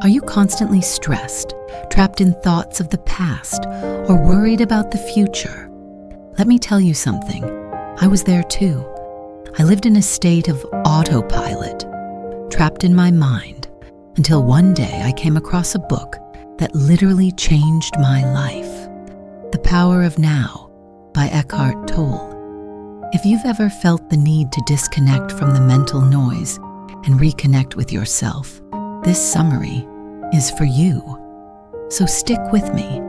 Are you constantly stressed, trapped in thoughts of the past, or worried about the future? Let me tell you something. I was there too. I lived in a state of autopilot, trapped in my mind, until one day I came across a book that literally changed my life. The Power of Now by Eckhart Tolle. If you've ever felt the need to disconnect from the mental noise and reconnect with yourself, this summary is for you. So stick with me,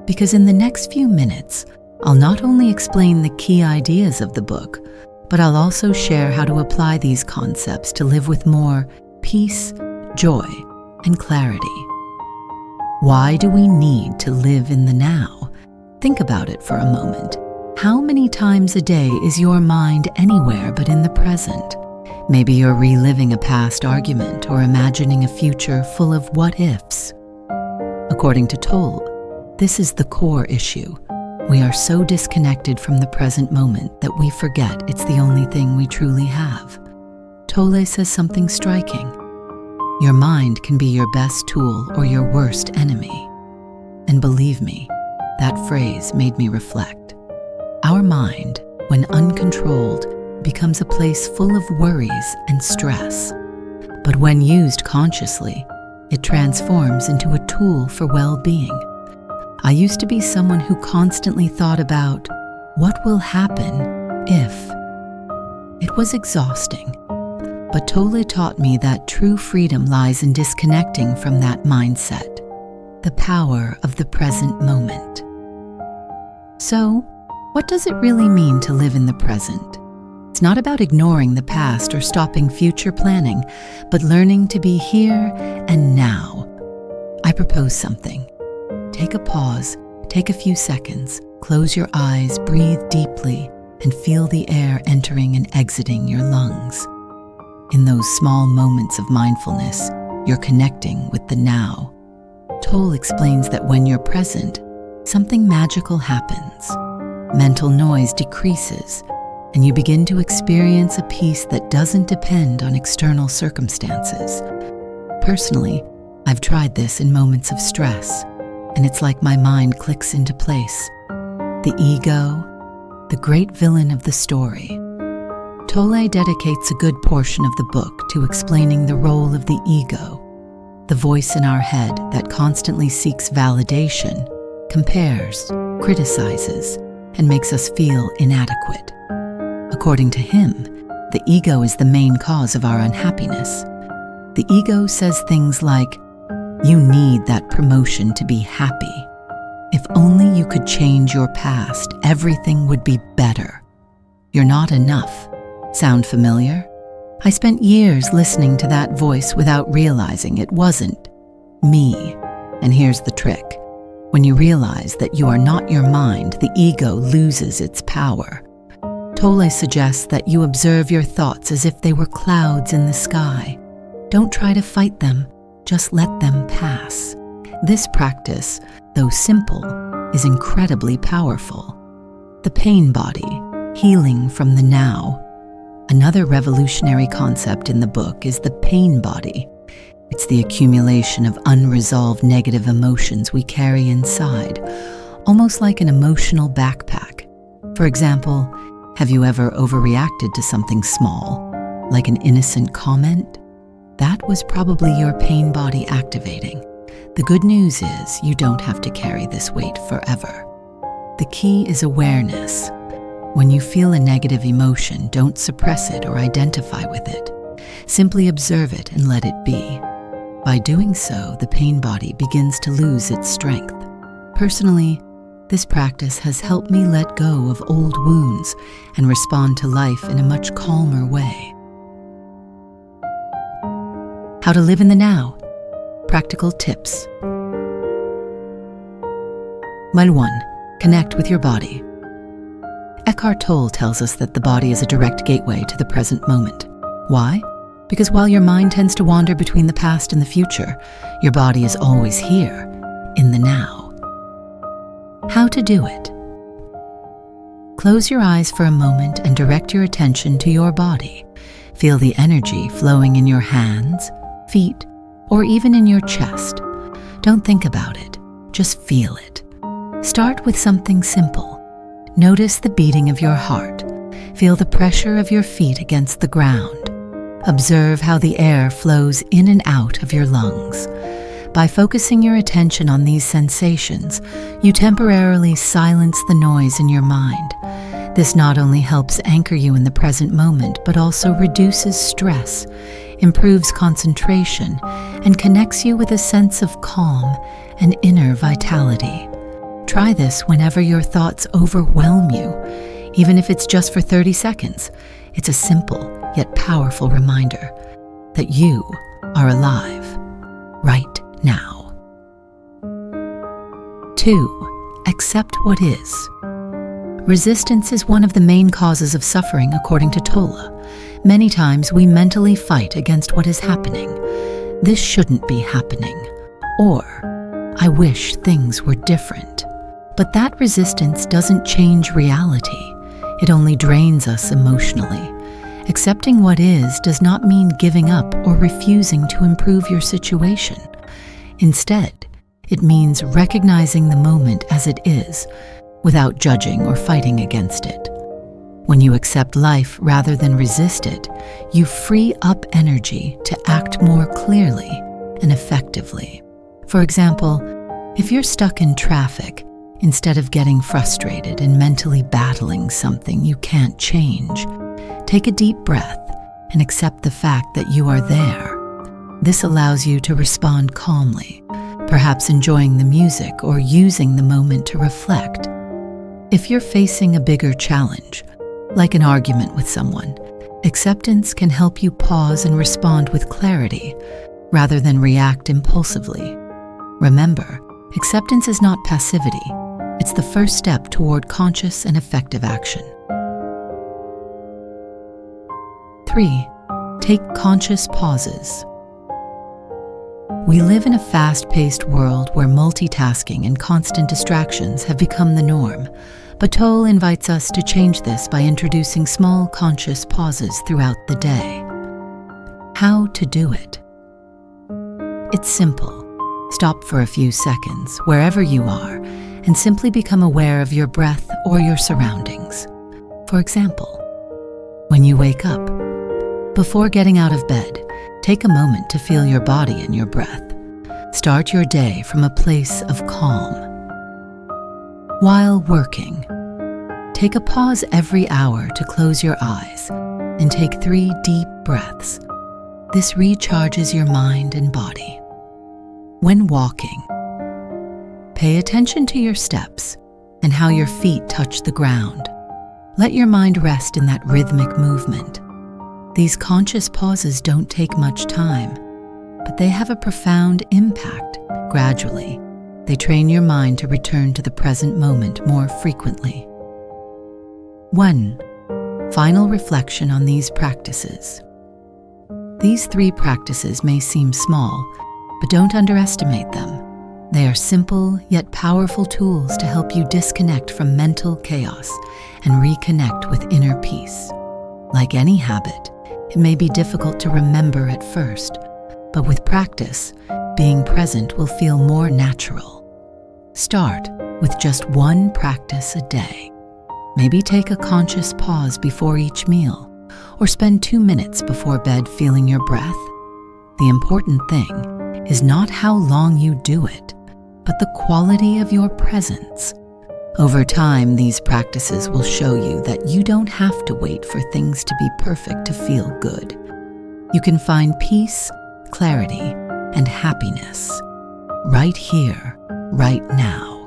because in the next few minutes, I'll not only explain the key ideas of the book, but I'll also share how to apply these concepts to live with more peace, joy, and clarity. Why do we need to live in the now? Think about it for a moment. How many times a day is your mind anywhere but in the present? Maybe you're reliving a past argument or imagining a future full of what-ifs. According to Tolle, this is the core issue. We are so disconnected from the present moment that we forget it's the only thing we truly have. Tolle says something striking. Your mind can be your best tool or your worst enemy. And believe me, that phrase made me reflect. Our mind, when uncontrolled, becomes a place full of worries and stress. But when used consciously, it transforms into a tool for well-being. I used to be someone who constantly thought about what will happen if. It was exhausting, but Tolle taught me that true freedom lies in disconnecting from that mindset, the power of the present moment. So, what does it really mean to live in the present? It's not about ignoring the past or stopping future planning, but learning to be here and now. I propose something. Take a pause, take a few seconds, close your eyes, breathe deeply, and feel the air entering and exiting your lungs. In those small moments of mindfulness, you're connecting with the now. Tolle explains that when you're present, something magical happens. Mental noise decreases, and you begin to experience a peace that doesn't depend on external circumstances. Personally, I've tried this in moments of stress, and it's like my mind clicks into place. The ego, the great villain of the story. Tolle dedicates a good portion of the book to explaining the role of the ego, the voice in our head that constantly seeks validation, compares, criticizes, and makes us feel inadequate. According to him, the ego is the main cause of our unhappiness. The ego says things like, "You need that promotion to be happy. If only you could change your past, everything would be better. You're not enough." Sound familiar? I spent years listening to that voice without realizing it wasn't me. And here's the trick. When you realize that you are not your mind, the ego loses its power. Tolle suggests that you observe your thoughts as if they were clouds in the sky. Don't try to fight them, just let them pass. This practice, though simple, is incredibly powerful. The pain body, healing from the now. Another revolutionary concept in the book is the pain body. It's the accumulation of unresolved negative emotions we carry inside, almost like an emotional backpack. For example, have you ever overreacted to something small, like an innocent comment? That was probably your pain body activating. The good news is you don't have to carry this weight forever. The key is awareness. When you feel a negative emotion, don't suppress it or identify with it. Simply observe it and let it be. By doing so, the pain body begins to lose its strength. Personally, this practice has helped me let go of old wounds and respond to life in a much calmer way. How to live in the now. Practical tips. Mile 1. Connect with your body. Eckhart Tolle tells us that the body is a direct gateway to the present moment. Why? Because while your mind tends to wander between the past and the future, your body is always here, in the now. How to do it. Close your eyes for a moment and direct your attention to your body. Feel the energy flowing in your hands, feet, or even in your chest. Don't think about it, just feel it. Start with something simple. Notice the beating of your heart. Feel the pressure of your feet against the ground. Observe how the air flows in and out of your lungs. By focusing your attention on these sensations, you temporarily silence the noise in your mind. This not only helps anchor you in the present moment, but also reduces stress, improves concentration, and connects you with a sense of calm and inner vitality. Try this whenever your thoughts overwhelm you, even if it's just for 30 seconds. It's a simple yet powerful reminder that you are alive right now. 2. Accept what is. Resistance is one of the main causes of suffering, according to Tolle. Many times we mentally fight against what is happening. This shouldn't be happening. Or, I wish things were different. But that resistance doesn't change reality. It only drains us emotionally. Accepting what is does not mean giving up or refusing to improve your situation. Instead, it means recognizing the moment as it is, without judging or fighting against it. When you accept life rather than resist it, you free up energy to act more clearly and effectively. For example, if you're stuck in traffic, instead of getting frustrated and mentally battling something you can't change, take a deep breath and accept the fact that you are there. This allows you to respond calmly, perhaps enjoying the music or using the moment to reflect. If you're facing a bigger challenge, like an argument with someone, acceptance can help you pause and respond with clarity rather than react impulsively. Remember, acceptance is not passivity. It's the first step toward conscious and effective action. 3. Take conscious pauses. We live in a fast-paced world where multitasking and constant distractions have become the norm, but Tolle invites us to change this by introducing small conscious pauses throughout the day. How to do it? It's simple. Stop for a few seconds, wherever you are, and simply become aware of your breath or your surroundings. For example, when you wake up, before getting out of bed, take a moment to feel your body and your breath. Start your day from a place of calm. While working, take a pause every hour to close your eyes and take 3 deep breaths. This recharges your mind and body. When walking, pay attention to your steps and how your feet touch the ground. Let your mind rest in that rhythmic movement. These conscious pauses don't take much time, but they have a profound impact. Gradually, they train your mind to return to the present moment more frequently. 1. Final reflection on these practices. These 3 practices may seem small, but don't underestimate them. They are simple yet powerful tools to help you disconnect from mental chaos and reconnect with inner peace. Like any habit, it may be difficult to remember at first, but with practice, being present will feel more natural. Start with just 1 practice a day. Maybe take a conscious pause before each meal, or spend 2 minutes before bed feeling your breath. The important thing is not how long you do it, but the quality of your presence. Over time, these practices will show you that you don't have to wait for things to be perfect to feel good. You can find peace, clarity, and happiness right here, right now.